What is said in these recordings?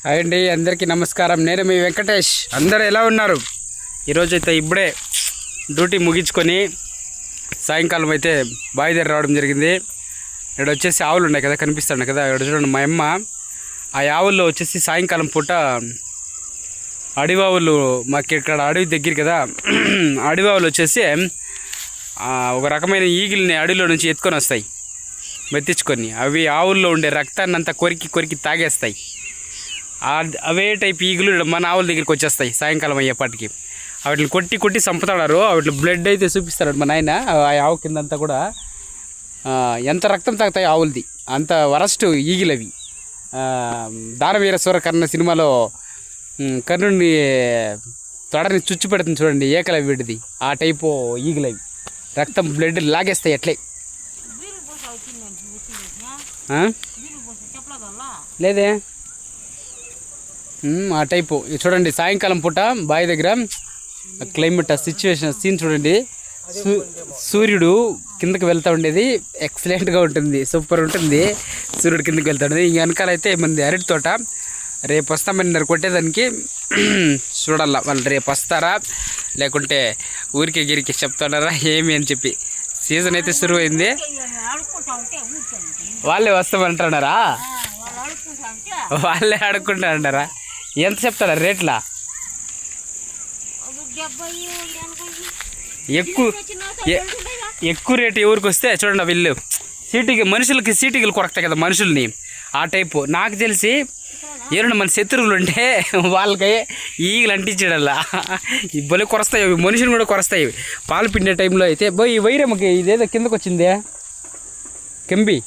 Hi అండి, అందరికీ నమస్కారం. నేను మీ వెంకటేష్. అందరూ ఎలా ఉన్నారు? ఈరోజైతే ఇప్పుడే డ్యూటీ ముగించుకొని సాయంకాలం అయితే బావి దగ్గర రావడం జరిగింది. ఇక్కడ వచ్చేసి ఆవులు ఉన్నాయి కదా, కనిపిస్తున్నాయి కదా. ఇక్కడ చూడండి, మా అమ్మ ఆ ఆవుల్లో వచ్చేసి సాయంకాలం పూట అడవి ఆవులు, మాకు ఇక్కడ అడవి దగ్గర కదా, అడవి ఆవులు వచ్చేసి ఒక రకమైన ఈగిల్ని అడవిలో నుంచి ఎత్తుకొని వస్తాయి, మెత్తించుకొని. అవి ఆవుల్లో ఉండే రక్తాన్ని అంతా కొరికి కొరికి తాగేస్తాయి. అవే టైప్ ఈగులు మన ఆవుల దగ్గరికి వచ్చేస్తాయి సాయంకాలం అయ్యేపాటికి. వాటిని కొట్టి కొట్టి చంపుతాడారు. వాటి బ్లడ్ అయితే చూపిస్తాడు మా నాయన. ఆ ఆవు కిందంతా కూడా ఎంత రక్తం తాగుతాయి ఆవులది, అంత వరస్ట్ ఈగిలు అవి. దానవీర సూరకర్ణ సినిమాలో కర్ణుడిని తొడని చుచ్చు పెడుతుంది చూడండి, ఏకలవి వీటిది. ఆ టైపు ఈగిలు అవి, రక్తం బ్లడ్ లాగేస్తాయి అట్లే. లేదే ఆ టైపు. చూడండి సాయంకాలం పూట బావి దగ్గర క్లైమేట్, సిచ్యువేషన్, సీన్ చూడండి. సూర్యుడు కిందకి వెళ్తూ ఉండేది ఎక్సలెంట్గా ఉంటుంది, సూపర్ ఉంటుంది. సూర్యుడు కిందకి వెళ్తూ ఉండేది. ఇంక వెనకాలైతే మంది అరటి తోట. రేపు వస్తామన్నారు కొట్టేదానికి. చూడాల వాళ్ళు రేపు వస్తారా లేకుంటే ఊరికి గిరికి చెప్తున్నారా ఏమి అని చెప్పి. సీజన్ అయితే సురువు అయింది. వాళ్ళే వస్తామంటున్నారా? వాళ్ళే ఆడుకుంటా అంటారా? ఎంత చెప్తారా రేట్లా? ఎక్కువ రేటు ఎవరికి వస్తే చూడండి, వీళ్ళు మనుషులకి సీటికలు కొరకుతాయి కదా మనుషుల్ని, ఆ టైపు. నాకు తెలిసి ఎవరైనా మన శత్రువులు ఉంటే వాళ్ళకి ఈగలు అంటించడల్లా బొలి కొరస్తాయి, మనుషులు కూడా కొరస్తాయి. పాలు పిండే టైంలో అయితే ఈ వైరమ్మకి ఇదేదో కిందకు వచ్చిందే కెంబి,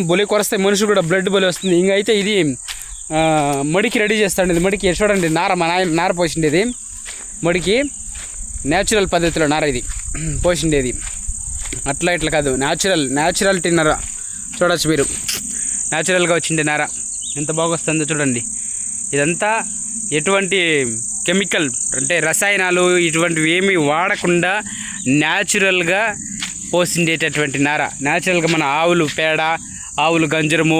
బొలి కొరస్తాయి, మనుషులు కూడా బ్లడ్ బొలి వస్తుంది. ఇంకా అయితే ఇది మడికి రెడీ చేస్తాండి. ఇది మడికి చూడండి, నార మా నాయన నార పోసిండేది. మడికి న్యాచురల్ పద్ధతిలో నార ఇది పోసిండేది, అట్లా ఇట్లా కాదు, న్యాచురాలిటీ నార. చూడవచ్చు మీరు, న్యాచురల్గా వచ్చిండే నార ఎంత బాగా వస్తుందో చూడండి. ఇదంతా ఎటువంటి కెమికల్ అంటే రసాయనాలు ఇటువంటివి ఏమీ వాడకుండా న్యాచురల్గా పోసిండేటటువంటి నార. న్యాచురల్గా మన ఆవులు పేడ, ఆవులు గంజరము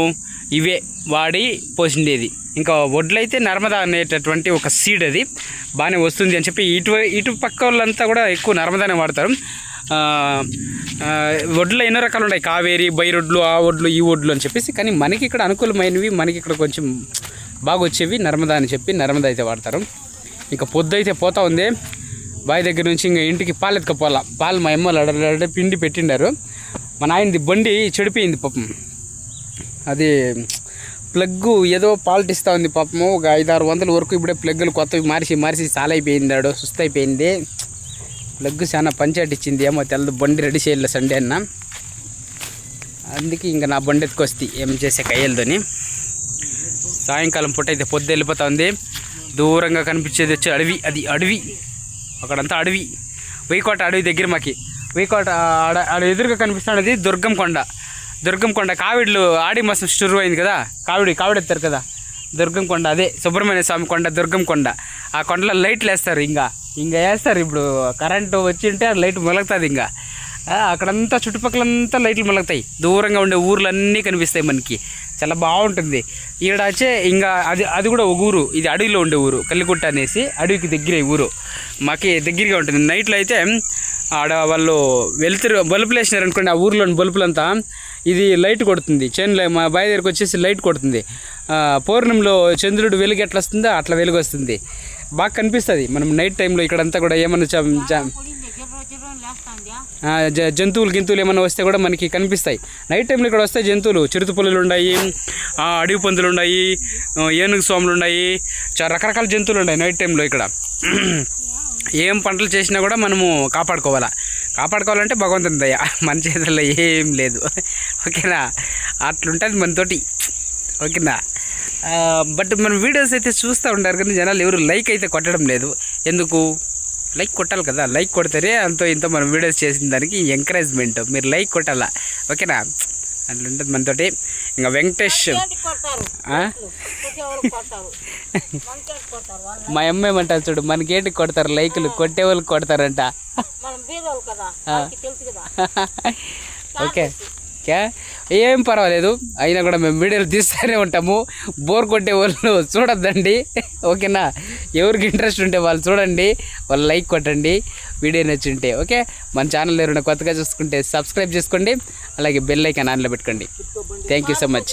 ఇవే వాడి పోసిండేది. ఇంకా వడ్లైతే నర్మదా అనేటటువంటి ఒక సీడ్, అది బాగానే వస్తుంది అని చెప్పి ఇటు పక్క వాళ్ళంతా కూడా ఎక్కువ నర్మదానే వాడతారు. వడ్లు ఎన్నో రకాలు ఉన్నాయి, కావేరి, బైరొడ్లు, ఆ వడ్లు, ఈ వడ్లు అని చెప్పేసి. కానీ మనకి ఇక్కడ అనుకూలమైనవి, మనకి ఇక్కడ కొంచెం బాగా వచ్చేవి నర్మదా అని చెప్పి నర్మదా అయితే వాడతారు. ఇంకా పొద్దు అయితే పోతా ఉంది బావి దగ్గర నుంచి. ఇంకా ఇంటికి పాలు ఎత్తుకపోవాలా. పాలు మా అమ్మ పిండి పెట్టిండారు. మా నాయనది బండి చెడిపోయింది పాపం. అది ప్లగ్గు ఏదో పాల్ట్ ఇస్తూ ఉంది పాపము. ఒక 500-600 వరకు ఇప్పుడే ప్లగ్గులు కొత్తవి మార్చి చాలా అయిపోయిందాడు, సుస్థ అయిపోయింది. ప్లగ్గు చాలా పంచాయతీ ఇచ్చింది, ఏమో తెలదు. బండి రెడీ చేయాలి సండే అన్న, అందుకే ఇంకా నా బండి ఎత్తుకొస్తే ఏం చేసే కయ్యలతోని. సాయంకాలం పూట అయితే పొద్దు వెళ్ళిపోతా ఉంది. దూరంగా కనిపించేది వచ్చి అడవి, అది అడవి, అక్కడంతా అడవి. వైకోట అడవి దగ్గర మాకి వైకోట ఆడ ఎదురుగా కనిపిస్తున్నది దుర్గం కొండ. కావిడ్లు ఆడి మాసం షురు అయింది కదా, కావిడి ఎత్తారు కదా దుర్గం కొండ, అదే సుబ్రహ్మణ్య స్వామి కొండ, దుర్గం కొండ. ఆ కొండలో లైట్లు వేస్తారు, ఇంకా వేస్తారు. ఇప్పుడు కరెంటు వచ్చింటే లైట్ మొలగుతుంది. ఇంకా అక్కడంతా చుట్టుపక్కలంతా లైట్లు మొలగుతాయి. దూరంగా ఉండే ఊర్లన్నీ కనిపిస్తాయి మనకి, చాలా బాగుంటుంది. ఈడ వచ్చే ఇంకా అది కూడా ఒక ఊరు, ఇది అడవిలో ఉండే ఊరు, కల్లిగుట్ట అనేసి. అడవికి దగ్గరే ఊరు, మాకి దగ్గరగా ఉంటుంది. నైట్లో అయితే ఆడ వాళ్ళు వెళ్తారు, బల్బులు వేసినారు అనుకోండి, ఆ ఊర్లోని బల్బులంతా ఇది లైట్ కొడుతుంది. చేనులో మా బావి దగ్గరకు వచ్చేసి లైట్ కొడుతుంది. పౌర్ణమిలో చంద్రుడు వెలుగు ఎట్లా వస్తుందో అట్లా వెలుగు వస్తుంది, బాగా కనిపిస్తుంది. మనం నైట్ టైంలో ఇక్కడంతా కూడా ఏమన్నా జంతువులు ఏమన్నా వస్తే కూడా మనకి కనిపిస్తాయి. నైట్ టైంలో ఇక్కడ వస్తే జంతువులు, చిరుత పులులు ఉన్నాయి, అడవి పందులు ఉన్నాయి, ఏనుగు స్వాములు ఉన్నాయి, చాలా రకరకాల జంతువులు ఉన్నాయి నైట్ టైంలో ఇక్కడ. ఏం పంటలు చేసినా కూడా మనము కాపాడుకోవాలంటే భగవంతుని దయ, మన చేతుల్లో ఏం లేదు. ఓకేనా? అట్లుంటుంది మనతోటి. ఓకేనా? బట్ మన వీడియోస్ అయితే చూస్తూ ఉంటారు కానీ జనాలు ఎవరు లైక్ అయితే కొట్టడం లేదు. ఎందుకు? లైక్ కొట్టాలి కదా, లైక్ కొడితేనే అంతో ఇంతో మనం వీడియోస్ చేసిన దానికి ఎంకరేజ్మెంట్. మీరు లైక్ కొట్టాలా, ఓకేనా? అట్లుంటుంది మనతోటి. ఇంకా వెంకటేష్ మా అమ్మ ఏమంటారు చూడు, మనకేంటి కొడతారు లైకులు, కొట్టే వాళ్ళకి కొడతారంట. ఓకే ఏం పర్వాలేదు, అయినా కూడా మేము వీడియోలు తీస్తూనే ఉంటాము. బోర్ కొట్టే వాళ్ళు చూడొద్దండి, ఓకేనా? ఎవరికి ఇంట్రెస్ట్ ఉంటే వాళ్ళు చూడండి, వాళ్ళు లైక్ కొట్టండి వీడియో నచ్చుంటే. ఓకే, మన ఛానల్ ఎవరైనా కొత్తగా చూసుకుంటే సబ్స్క్రైబ్ చేసుకోండి, అలాగే బెల్ ఐకాన్ ఆన్లో పెట్టుకోండి. Thank you so much.